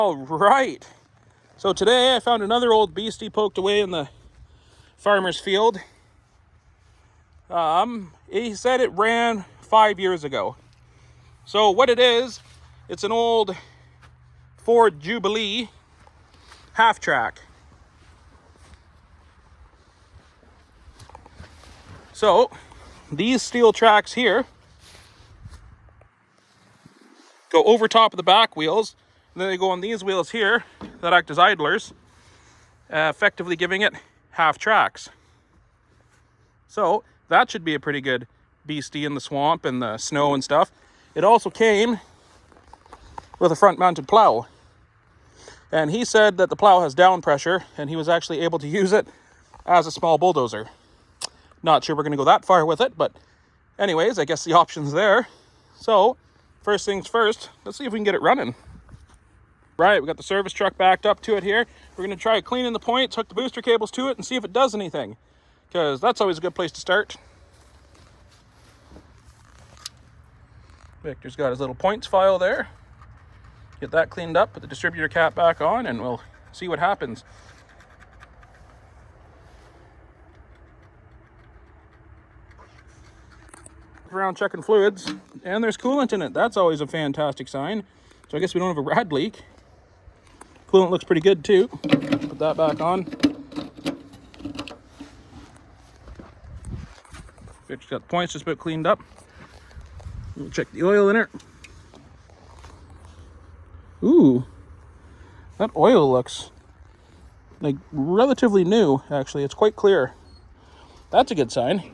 All right, so today I found another old beastie poked away in the farmer's field. He said it ran 5 years ago. So what it is, it's an old Ford Jubilee half track. So these steel tracks here go over top of the back wheels, and then they go on these wheels here that act as idlers, effectively giving it half tracks. So that should be a pretty good beastie in the swamp and the snow and stuff. It also came with a front mounted plow, and he said that the plow has down pressure and he was actually able to use it as a small bulldozer. Not sure we're going to go that far with it, but anyways, I guess the option's there. So first things first, let's see if we can get it running. Right, we got the service truck backed up to it here. We're going to try cleaning the points, hook the booster cables to it, and see if it does anything, because that's always a good place to start. Victor's got his little points file there. Get that cleaned up, put the distributor cap back on, and we'll see what happens. Around checking fluids, and there's coolant in it. That's always a fantastic sign. So I guess we don't have a rad leak. Coolant looks pretty good too. Put that back on. Victor's got the points just about cleaned up. We'll check the oil in it. Ooh, that oil looks like relatively new, actually. It's quite clear. That's a good sign.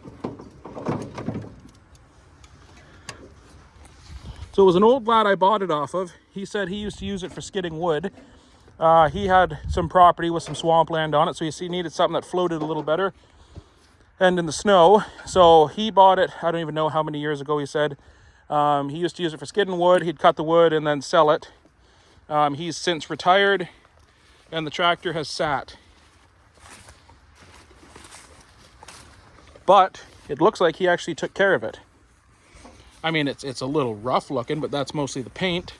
So it was an old lad I bought it off of. He said he used to use it for skidding wood. He had some property with some swampland on it, so he needed something that floated a little better and in the snow. So he bought it, I don't even know how many years ago, he said. He used to use it for skidding wood. He'd cut the wood and then sell it. He's since retired, and the tractor has sat. But it looks like he actually took care of it. I mean, it's a little rough looking, but that's mostly the paint.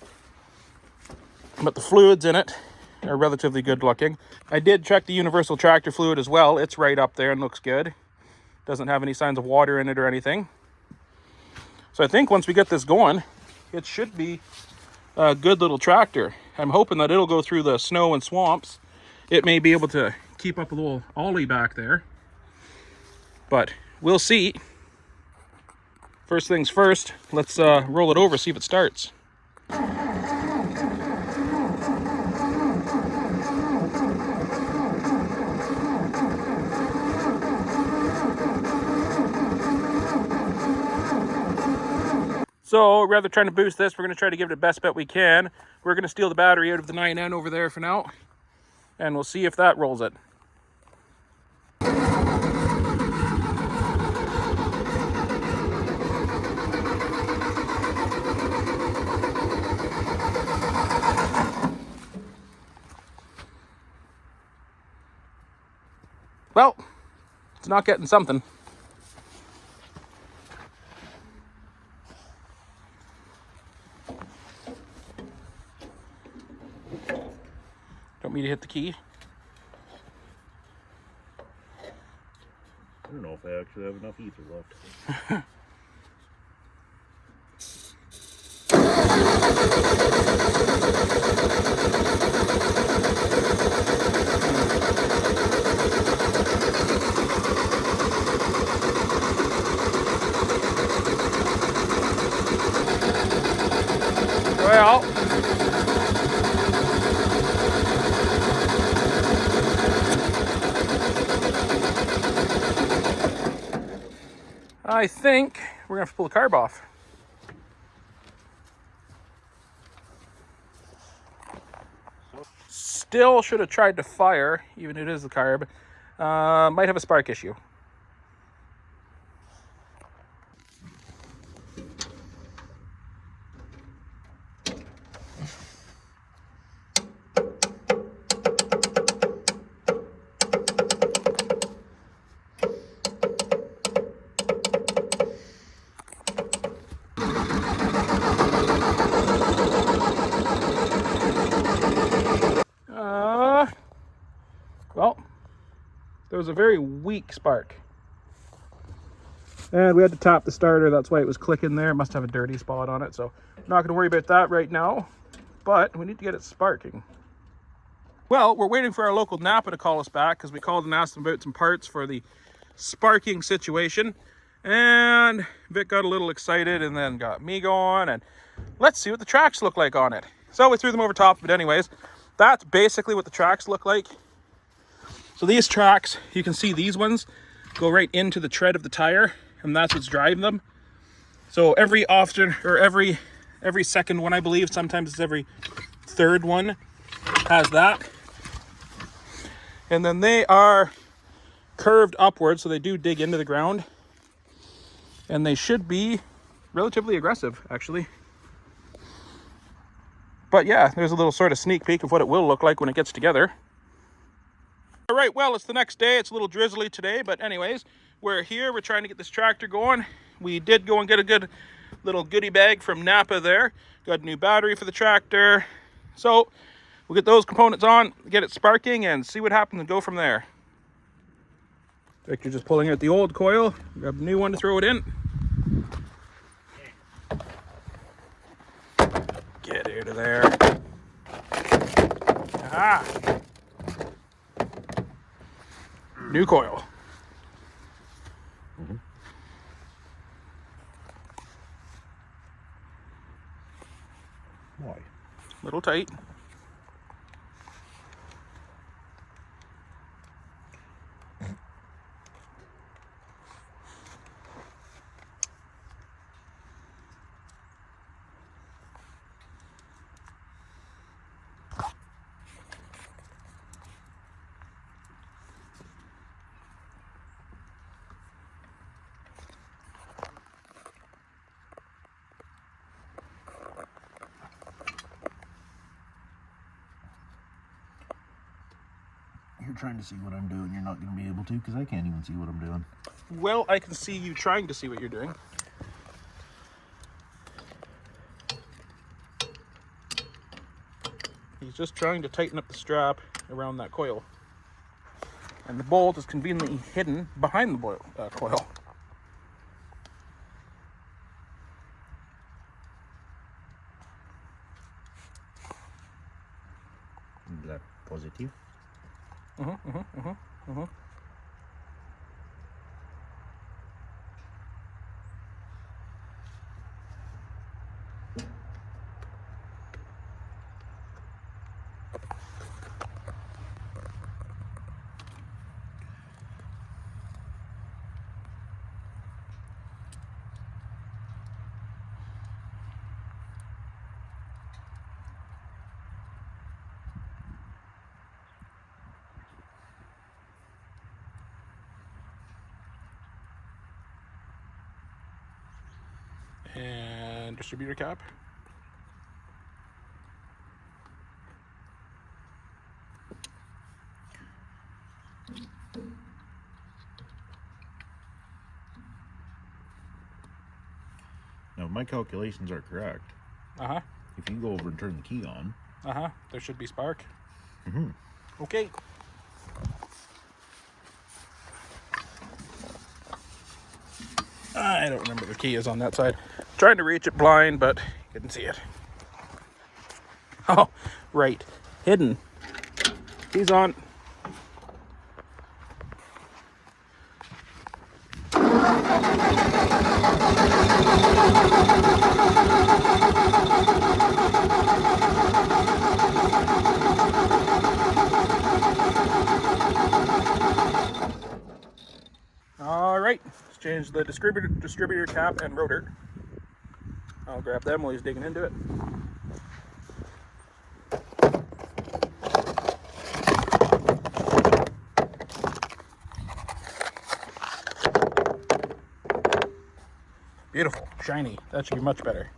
But the fluids in it are relatively good looking. I did check the universal tractor fluid as well. It's right up there and looks good. Doesn't have any signs of water in it or anything. So I think once we get this going, it should be a good little tractor. I'm hoping that it'll go through the snow and swamps. It may be able to keep up a little ollie back there, but we'll see. First things first, let's roll it over, see if it starts. So rather trying to boost this, we're going to try to give it the best bet we can. We're going to steal the battery out of the 9N over there for now, and we'll see if that rolls it. Well, it's not getting something. Want me to hit the key? I don't know if I actually have enough ether left. Well, I think we're gonna have to pull the carb off. Still should have tried to fire, even if it is the carb. Might have a spark issue. There was a very weak spark. And we had to tap the starter. That's why it was clicking there. It must have a dirty spot on it. So I'm not going to worry about that right now. But we need to get it sparking. Well, we're waiting for our local Napa to call us back because we called and asked them about some parts for the sparking situation. And Vic got a little excited and then got me going. And let's see what the tracks look like on it. So we threw them over top of it anyways. That's basically what the tracks look like. So these tracks, you can see these ones go right into the tread of the tire, and that's what's driving them. So every second one, I believe, sometimes it's every third one, has that. And then they are curved upwards, so they do dig into the ground. And they should be relatively aggressive, actually. But yeah, there's a little sort of sneak peek of what it will look like when it gets together. All right, well, it's the next day. It's a little drizzly today, but anyways, we're here. We're trying to get this tractor going. We did go and get a good little goodie bag from Napa there. Got a new battery for the tractor. So we'll get those components on, get it sparking, and see what happens and go from there. Victor just pulling out the old coil. Grab a new one to throw it in. Get out of there. Aha! New coil. Why? Little tight. You're trying to see what I'm doing. You're not going to be able to because I can't even see what I'm doing. Well, I can see you trying to see what you're doing. He's just trying to tighten up the strap around that coil. And the bolt is conveniently hidden behind the coil. Is that positive? And distributor cap. Now, if my calculations are correct, if you go over and turn the key on, there should be spark. Mm-hmm. Okay. I don't remember the key is on that side. Trying to reach it blind, but couldn't see it. Oh, right. Hidden. Key's on. All right, let's change the distributor cap and rotor. I'll grab them while he's digging into it. Beautiful, shiny. That should be much better.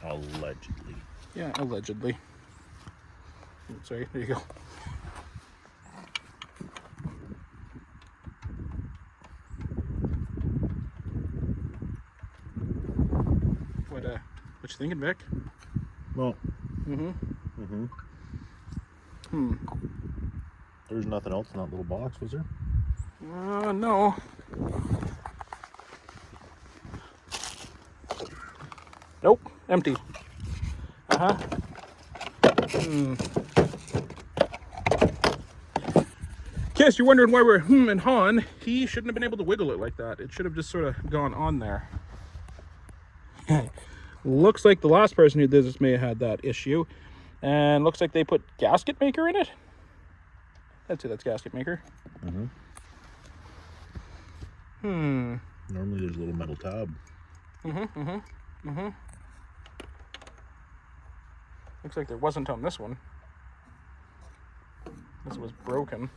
allegedly. Yeah, allegedly. Sorry, there you go. What you thinking, Vic? Well, There's nothing else in that little box, was there? No. Nope, empty. In case you're wondering why we're and hawing, he shouldn't have been able to wiggle it like that. It should have just sort of gone on there. Looks like the last person who did this may have had that issue. And looks like they put gasket maker in it. I'd say that's gasket maker. Normally there's a little metal tab. Looks like there wasn't on this one. This was broken.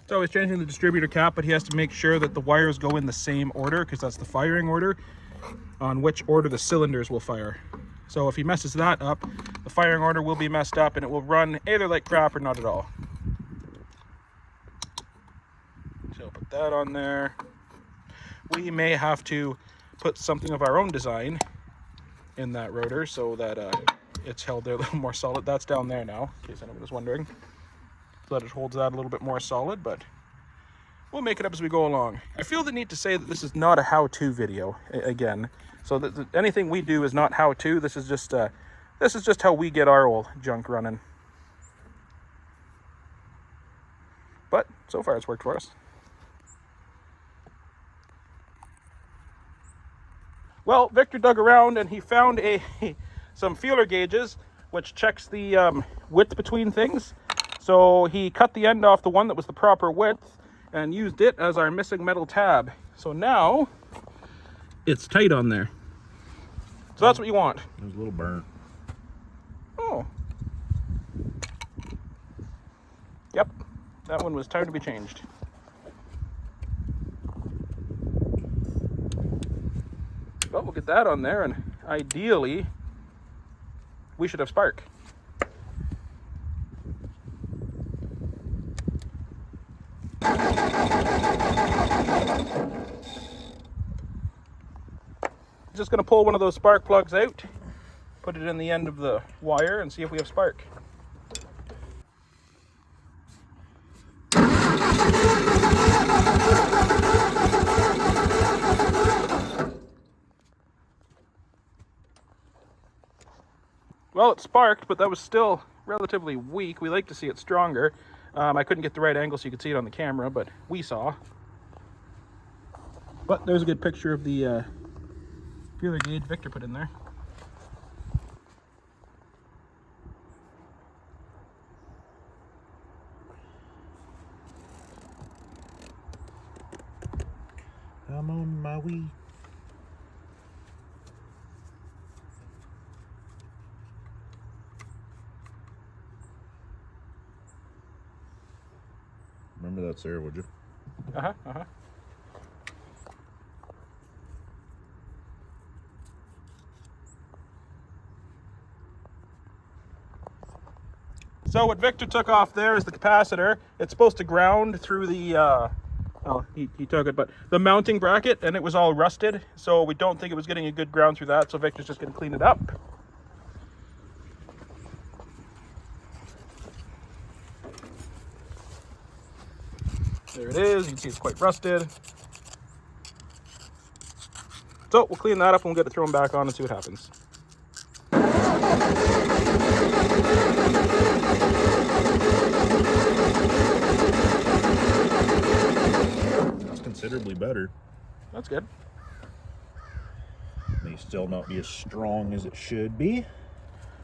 So he's changing the distributor cap, but he has to make sure that the wires go in the same order, because that's the firing order, on which order the cylinders will fire. So if he messes that up, the firing order will be messed up and it will run either like crap or not at all. So put that on there. We may have to put something of our own design in that rotor so that it's held there a little more solid. That's down there now, in case anyone was wondering. So that it holds that a little bit more solid, but we'll make it up as we go along. I feel the need to say that this is not a how-to video, again. So that anything we do is not how-to. This is just how we get our old junk running. But so far it's worked for us. Well, Victor dug around and he found some feeler gauges which checks the width between things. So he cut the end off the one that was the proper width and used it as our missing metal tab. So now it's tight on there. So that's what you want. There's a little burn. Oh. Yep. That one was time to be changed. Well, we'll get that on there, and ideally we should have spark. Just going to pull one of those spark plugs out, put it in the end of the wire, and see if we have spark. Well, it sparked, but that was still relatively weak. We like to see it stronger. I couldn't get the right angle so you could see it on the camera, but we saw. But there's a good picture of the feeler gauge Victor put in there. I'm on my way. Remember that, Sarah, would you? So what Victor took off there is the capacitor. It's supposed to ground through the, oh, he took it, but the mounting bracket, and it was all rusted, so we don't think it was getting a good ground through that, so Victor's just going to clean it up. There it is. You can see it's quite rusted. So we'll clean that up and we'll get it thrown back on and see what happens. That's considerably better. That's good. May still not be as strong as it should be.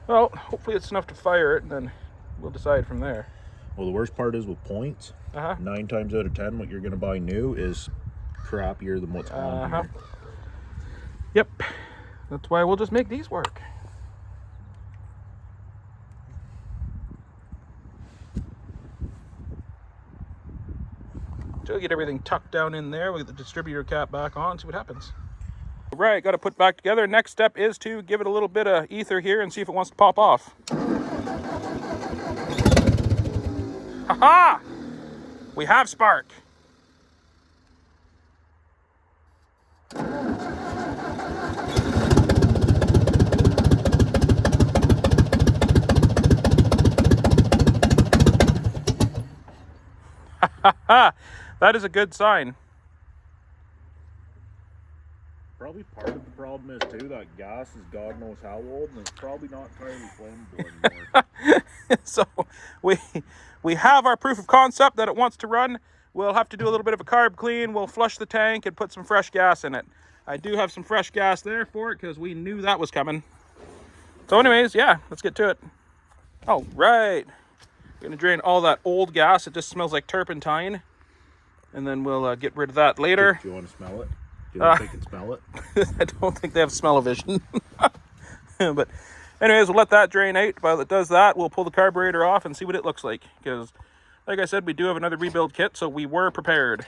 Well, hopefully it's enough to fire it, and then we'll decide from there. Well, the worst part is with points, 9 times out of 10, what you're going to buy new is crappier than what's on here. Yep. That's why we'll just make these work. So we'll get everything tucked down in there. We'll get the distributor cap back on, see what happens. Right, got to put back together. Next step is to give it a little bit of ether here and see if it wants to pop off. Ha-ha! We have spark. Ah, that is a good sign. Probably part of the problem is too that gas is God knows how old, and it's probably not entirely flammable anymore. So we have our proof of concept that it wants to run. We'll have to do a little bit of a carb clean. We'll flush the tank and put some fresh gas in it. I do have some fresh gas there for it because we knew that was coming. So anyways, yeah, let's get to it. Oh, right. We're gonna drain all that old gas. It just smells like turpentine. And then we'll get rid of that later. Do you want to smell it? Do you think they can smell it? I don't think they have smell-o-vision. But anyways, we'll let that drain out. While it does that, we'll pull the carburetor off and see what it looks like. Because, like I said, we do have another rebuild kit, so we were prepared.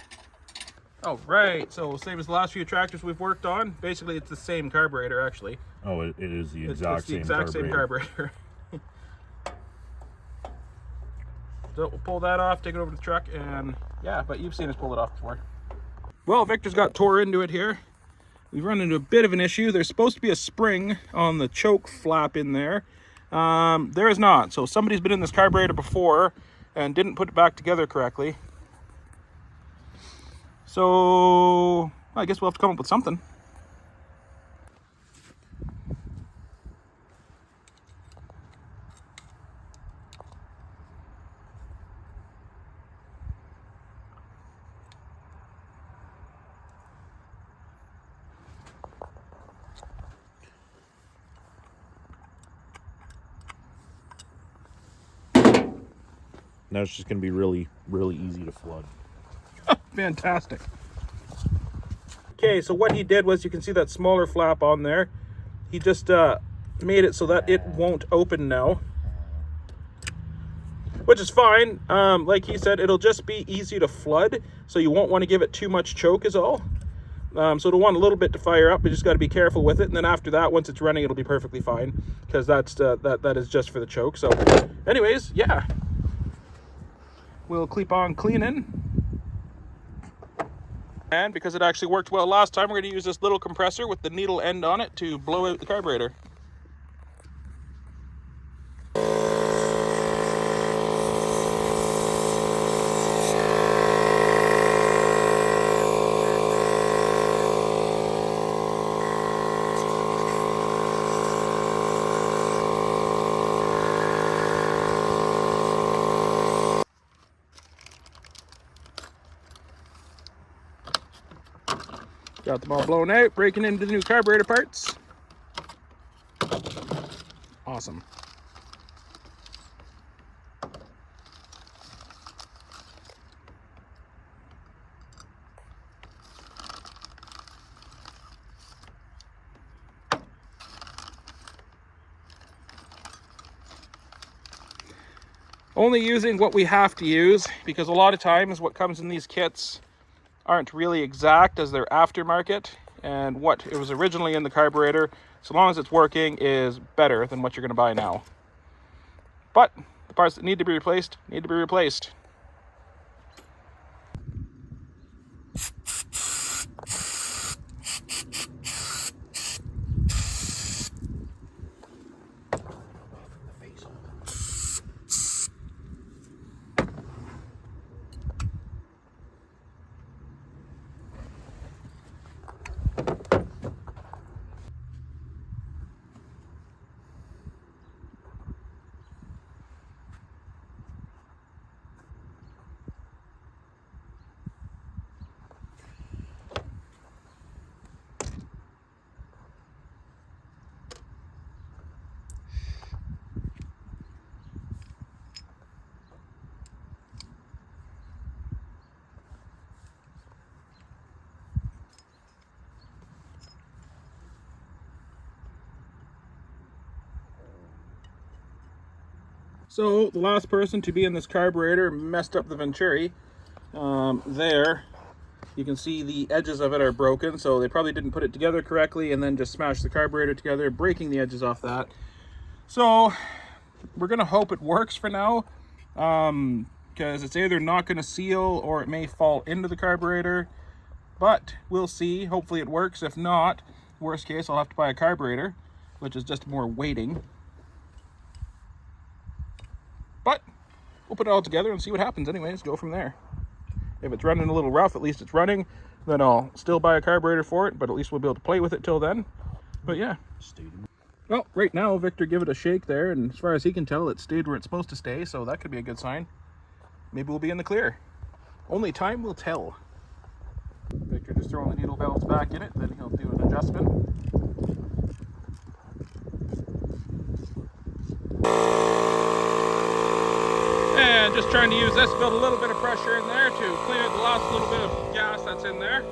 Oh, right. So same as the last few tractors we've worked on. Basically, it's the same carburetor, actually. Oh, it is the exact same same carburetor. So we'll pull that off, take it over to the truck, and yeah, but you've seen us pull it off before. Well, Victor's got tore into it here. We've run into a bit of an issue. There's supposed to be a spring on the choke flap in there. There is not. So somebody's been in this carburetor before and didn't put it back together correctly. So I guess we'll have to come up with something. Now it's just going to be really, really easy to flood. Fantastic. Okay, so what he did was, you can see that smaller flap on there. He just made it so that it won't open now, which is fine. Like he said, it'll just be easy to flood, so you won't want to give it too much choke is all. So it'll want a little bit to fire up, but you just got to be careful with it. And then after that, once it's running, it'll be perfectly fine, because that is just for the choke. So anyways, yeah. We'll keep on cleaning. And because it actually worked well last time, we're going to use this little compressor with the needle end on it to blow out the carburetor. Got them all blown out, breaking into the new carburetor parts. Awesome. Only using what we have to use, because a lot of times what comes in these kits aren't really exact, as they're aftermarket, and what it was originally in the carburetor, so long as it's working, is better than what you're going to buy now. But the parts that need to be replaced need to be replaced. So the last person to be in this carburetor messed up the venturi. There, you can see the edges of it are broken, so they probably didn't put it together correctly and then just smashed the carburetor together, breaking the edges off that. So we're gonna hope it works for now, because it's either not gonna seal or it may fall into the carburetor, but we'll see. Hopefully it works. If not, worst case, I'll have to buy a carburetor, which is just more waiting. But we'll put it all together and see what happens anyways, go from there. If it's running a little rough, at least it's running. Then I'll still buy a carburetor for it, but at least we'll be able to play with it till then. But yeah. Well, right now, Victor gave it a shake there, and as far as he can tell, it stayed where it's supposed to stay, so that could be a good sign. Maybe we'll be in the clear. Only time will tell. Victor just throwing the needle valves back in it, then he'll do an adjustment. And just trying to use this, build a little bit of pressure in there to clean out the last little bit of gas that's in there.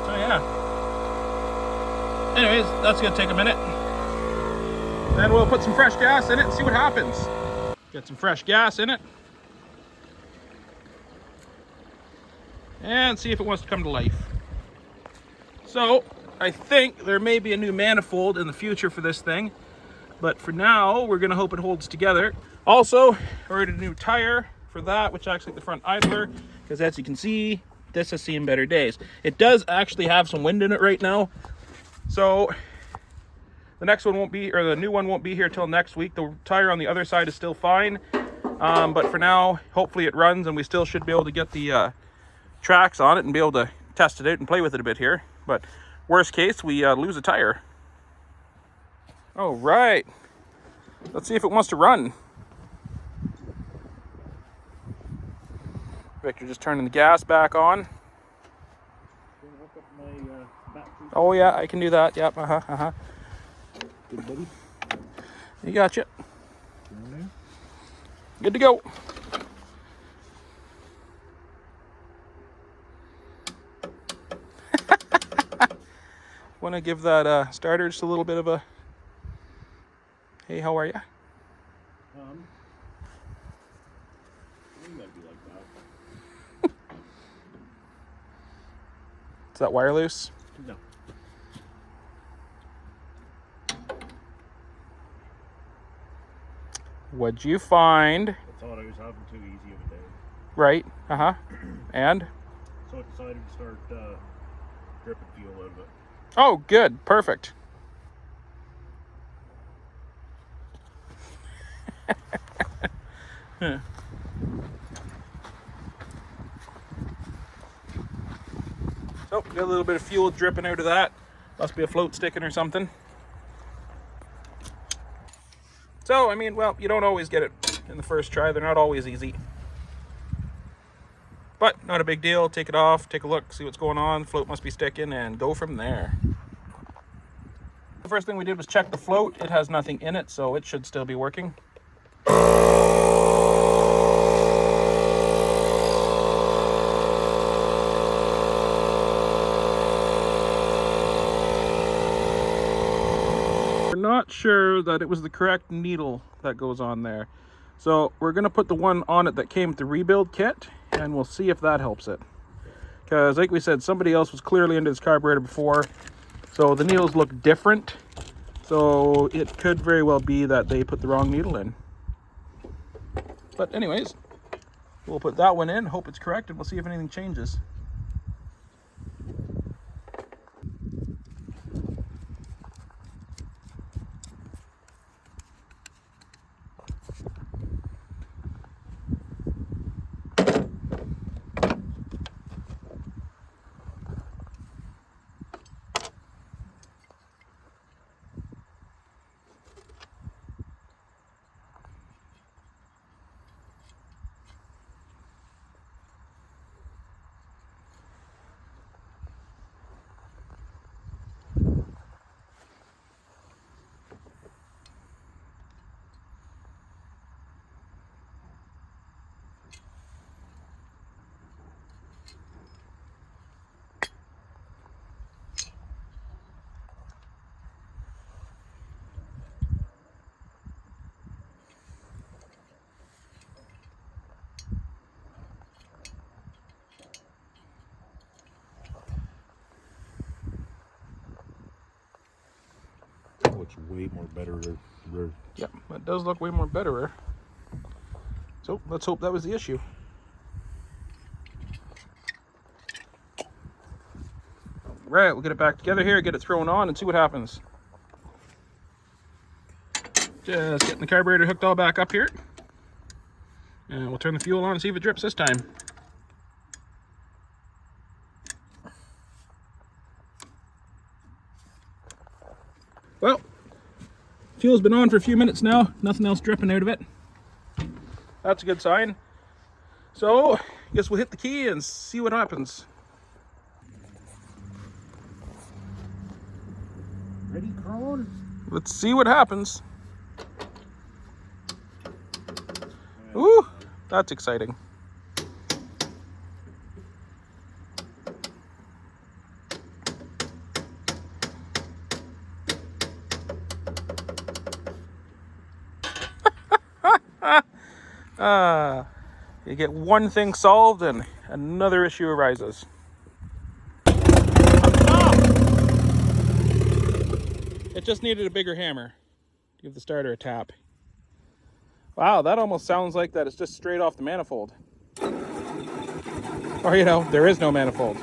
So yeah. Anyways, that's gonna take a minute. Then we'll put some fresh gas in it and see what happens. Get some fresh gas in it. And see if it wants to come to life. So, I think there may be a new manifold in the future for this thing, but for now, we're gonna hope it holds together. Also, I ordered a new tire for that, which acts like the front idler, because as you can see, this has seen better days. It does actually have some wind in it right now, so the next one won't be, or the new one won't be here till next week. The tire on the other side is still fine, but for now, hopefully it runs, and we still should be able to get the tracks on it and be able to test it out and play with it a bit here. But worst case, we lose a tire. All right, let's see if it wants to run. Victor just turning the gas back on. Oh yeah, I can do that. Yep, Good buddy. You gotcha. Good to go. Want to give that starter just a little bit of a, hey, how are you? You gotta be like that. Is that wire loose? No. What'd you find? I thought I was having too easy of a day. Right, and? So I decided to start dripping fuel out of it. Oh, good, perfect. So, got a little bit of fuel dripping out of that. Must be a float sticking or something. So, I mean, well, you don't always get it in the first try. They're not always easy. But, not a big deal. Take it off, take a look, see what's going on. Float must be sticking, and go from there. The first thing we did was check the float. It has nothing in it, so it should still be working. We're not sure that it was the correct needle that goes on there. So we're going to put the one on it that came with the rebuild kit, and we'll see if that helps it. Because like we said, somebody else was clearly into this carburetor before, so the needles look different. So it could very well be that they put the wrong needle in. But anyways, we'll put that one in, hope it's correct, and we'll see if anything changes. Looks way more better. Yeah, that does look way more betterer. So let's hope that was the issue. Right, we'll get it back together here, get it thrown on, and see what happens. Just getting the carburetor hooked all back up here. And we'll turn the fuel on and see if it drips this time. Well, fuel's been on for a few minutes now. Nothing else dripping out of it. That's a good sign. So, I guess we'll hit the key and see what happens. Ready, Crone? Let's see what happens. Ooh, that's exciting. You get one thing solved and another issue arises. It just needed a bigger hammer. Give the starter a tap. Wow, that almost sounds like that it's just straight off the manifold. Or, you know, there is no manifold.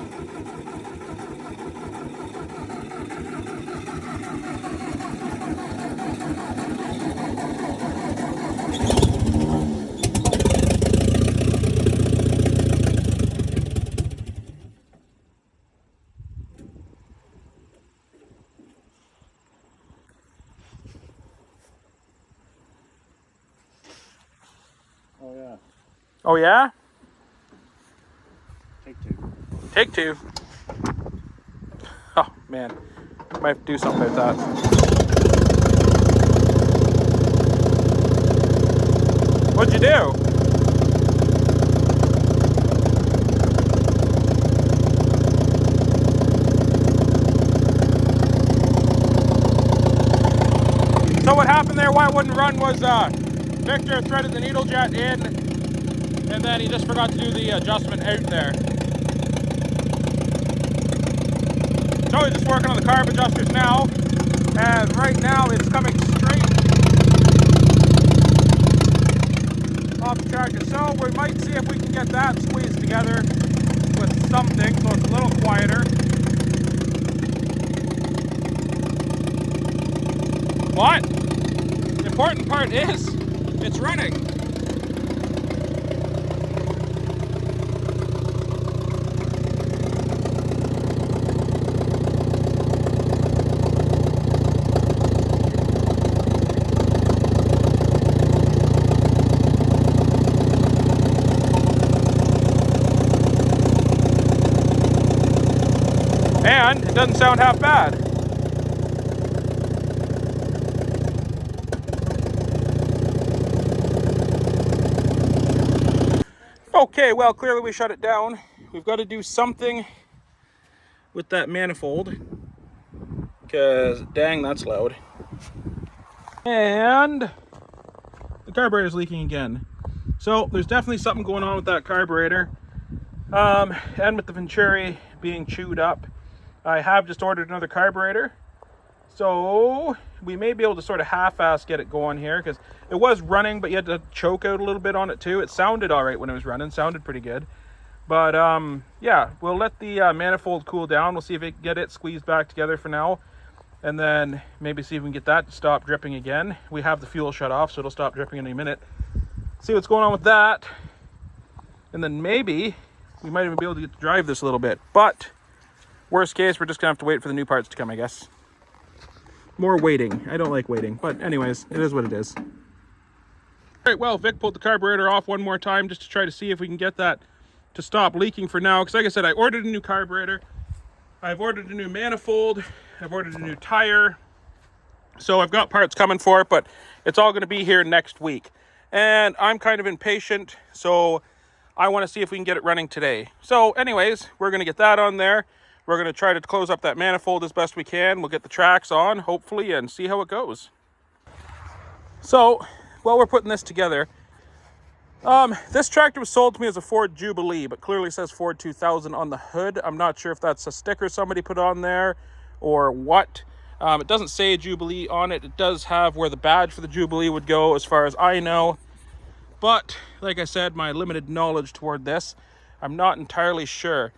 Oh yeah. Oh yeah? Take two. Take two. Oh man, might have to do something about that. What'd you do? So what happened there, why it wouldn't run, was Victor threaded the needle jet in, and then he just forgot to do the adjustment out there. So we're just working on the carb adjusters now, and right now it's coming straight off the tractor. So we might see if we can get that squeezed together with something so it's a little quieter. But the important part is it's running. And it doesn't sound half bad. Okay, well, clearly we shut it down. We've got to do something with that manifold, because dang, that's loud. And the carburetor's leaking again. So there's definitely something going on with that carburetor. And with the Venturi being chewed up, I have just ordered another carburetor. So we may be able to sort of half-ass get it going here, because it was running, but you had to choke out a little bit on it too. It sounded all right when it was running, sounded pretty good. But yeah, we'll let the manifold cool down. We'll see if we can get it squeezed back together for now, and then maybe see if we can get that to stop dripping again. We have the fuel shut off, so it'll stop dripping in a minute. See what's going on with that, and then maybe we might even be able to get to drive this a little bit. But worst case, we're just gonna have to wait for the new parts to come, I guess. More waiting. I don't like waiting, but anyways, it is what it is. All right, well, Vic pulled the carburetor off one more time just to try to see if we can get that to stop leaking for now, because like I said, I ordered a new carburetor, I've ordered a new manifold, I've ordered a new tire, so I've got parts coming for it, but it's all going to be here next week. And I'm kind of impatient, so I want to see if we can get it running today. So anyways, we're going to get that on there. We're going to try to close up that manifold as best we can. We'll get the tracks on, hopefully, and see how it goes. So, while we're putting this together, this tractor was sold to me as a Ford Jubilee, but clearly says Ford 2000 on the hood. I'm not sure if that's a sticker somebody put on there or what. It doesn't say Jubilee on it. It does have where the badge for the Jubilee would go, as far as I know. But, like I said, my limited knowledge toward this, I'm not entirely sure.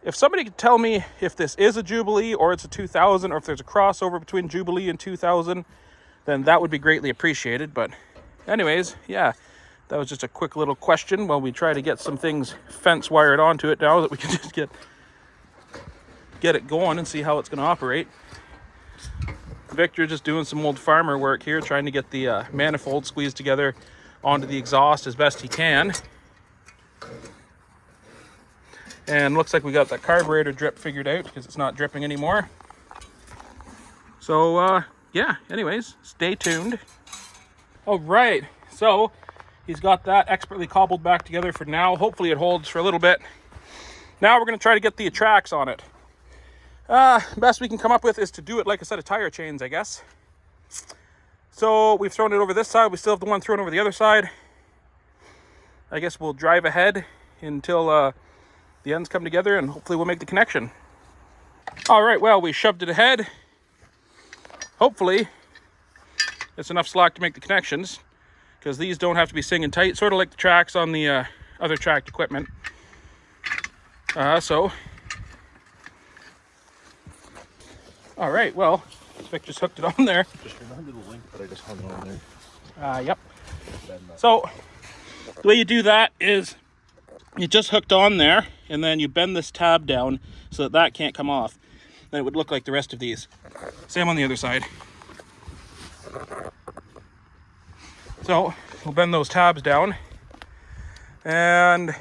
If somebody could tell me if this is a Jubilee or it's a 2000, or if there's a crossover between Jubilee and 2000, then that would be greatly appreciated. But anyways, yeah, that was just a quick little question while we try to get some things fence wired onto it now that we can just get it going and see how it's going to operate. Victor just doing some old farmer work here, trying to get the manifold squeezed together onto the exhaust as best he can. And looks like we got that carburetor drip figured out because it's not dripping anymore. So yeah, anyways, stay tuned. All right, so he's got that expertly cobbled back together for now. Hopefully it holds for a little bit. Now we're going to try to get the tracks on it. Best we can come up with is to do it like a set of tire chains, I guess. So we've thrown it over this side. We still have the one thrown over the other side. I guess we'll drive ahead until the ends come together, and hopefully we'll make the connection. All right, well, we shoved it ahead. Hopefully it's enough slack to make the connections, because these don't have to be singing tight, sort of like the tracks on the other tracked equipment. All right, well, Vic just hooked it on there. Just remember the link that I just hung on there. Yep. So the way you do that is you just hooked on there, and then you bend this tab down so that that can't come off. Then it would look like the rest of these. Same on the other side. So we'll bend those tabs down, and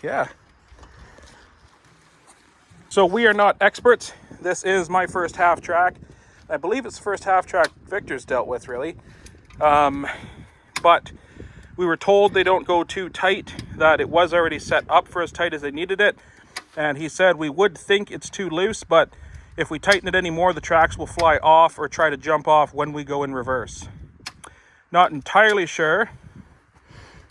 yeah. So we are not experts. This is my first half track. I believe it's the first half track Victor's dealt with, really. But we were told they don't go too tight, that it was already set up for as tight as they needed it. And he said we would think it's too loose, but if we tighten it any more, the tracks will fly off or try to jump off when we go in reverse. Not entirely sure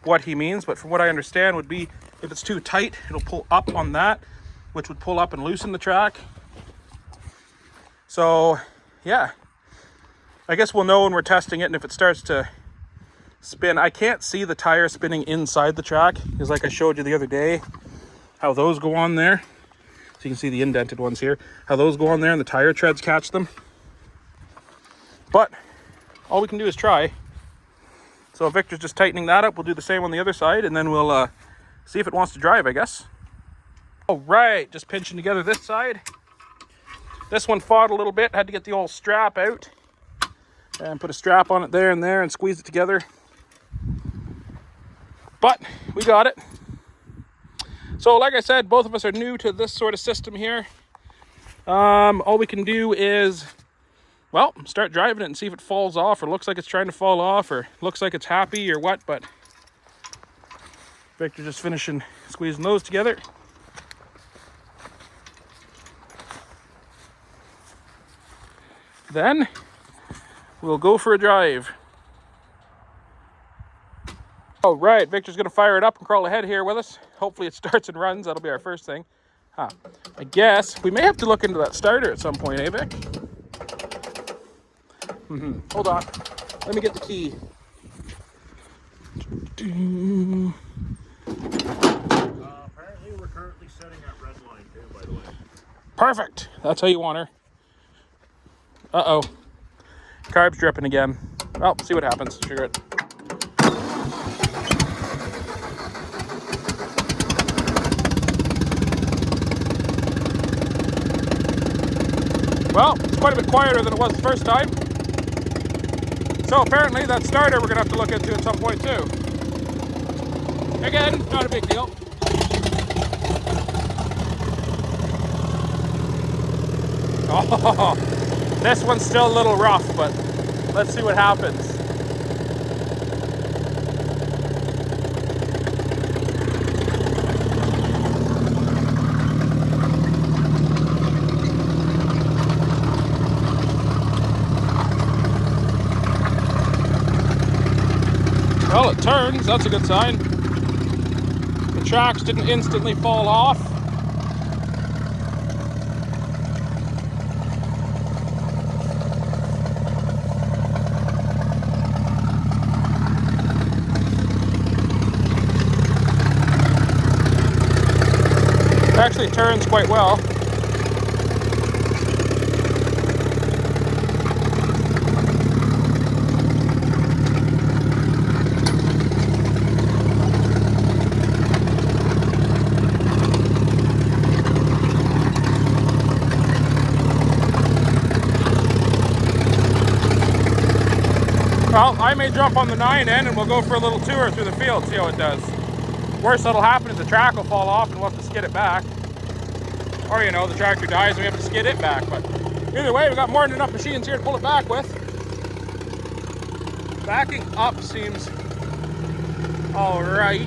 what he means, but from what I understand would be if it's too tight, it'll pull up on that, which would pull up and loosen the track. So yeah, I guess we'll know when we're testing it, and if it starts to spin. I can't see the tire spinning inside the track, because like I showed you the other day, how those go on there. So you can see the indented ones here, how those go on there and the tire treads catch them. But all we can do is try. So Victor's just tightening that up. We'll do the same on the other side, and then we'll see if it wants to drive, I guess. All right, just pinching together this side. This one fought a little bit, had to get the old strap out and put a strap on it there and squeeze it together. But we got it. So like I said, both of us are new to this sort of system here. All we can do is, well, start driving it and see if it falls off or looks like it's trying to fall off or looks like it's happy or what. But Victor just finishing squeezing those together. Then we'll go for a drive. All right, Victor's gonna fire it up and crawl ahead here with us. Hopefully it starts and runs. That'll be our first thing. I guess we may have to look into that starter at some point, eh, Vic? Hold on. Let me get the key. Apparently we're currently setting at red line too, by the way. Perfect. That's how you want her. Uh-oh. Carb's dripping again. Well, see what happens. Sugar it. Well, it's quite a bit quieter than it was the first time. So apparently that starter we're going to have to look into at some point too. Again, not a big deal. Oh, this one's still a little rough, but let's see what happens. Well, it turns, that's a good sign. The tracks didn't instantly fall off. It actually turns quite well. may jump on the 9 end and we'll go for a little tour through the field, see how it does. Worst that'll happen is the track will fall off and we'll have to skid it back. Or, you know, the tractor dies and we have to skid it back. But either way, we've got more than enough machines here to pull it back with. Backing up seems all right.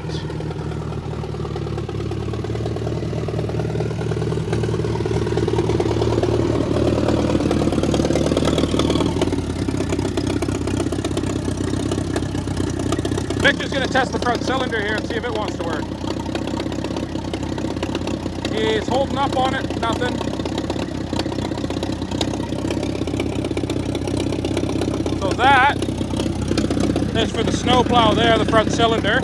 Victor's going to test the front cylinder here and see if it wants to work. He's holding up on it, nothing. So that is for the snow plow there, the front cylinder.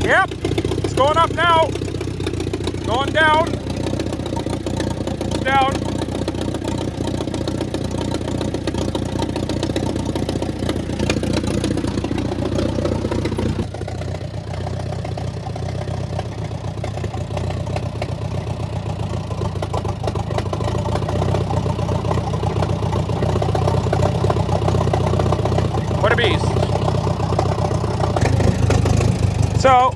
Yep, it's going up now. Going down. Down. What a beast. So,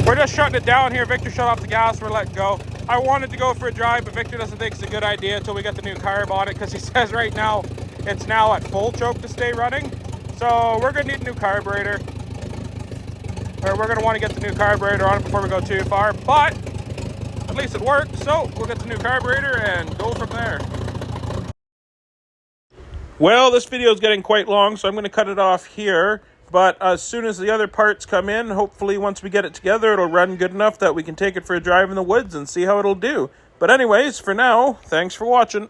we're just shutting it down here. Victor shut off the gas. We're letting go. I wanted to go for a drive, but Victor doesn't think it's a good idea until we get the new carb on it, because he says right now it's now at full choke to stay running. So we're going to need a new carburetor. Or we're going to want to get the new carburetor on it before we go too far. But at least it worked. So we'll get the new carburetor and go from there. Well, this video is getting quite long, so I'm going to cut it off here. But as soon as the other parts come in, hopefully once we get it together, it'll run good enough that we can take it for a drive in the woods and see how it'll do. But anyways, for now, thanks for watching.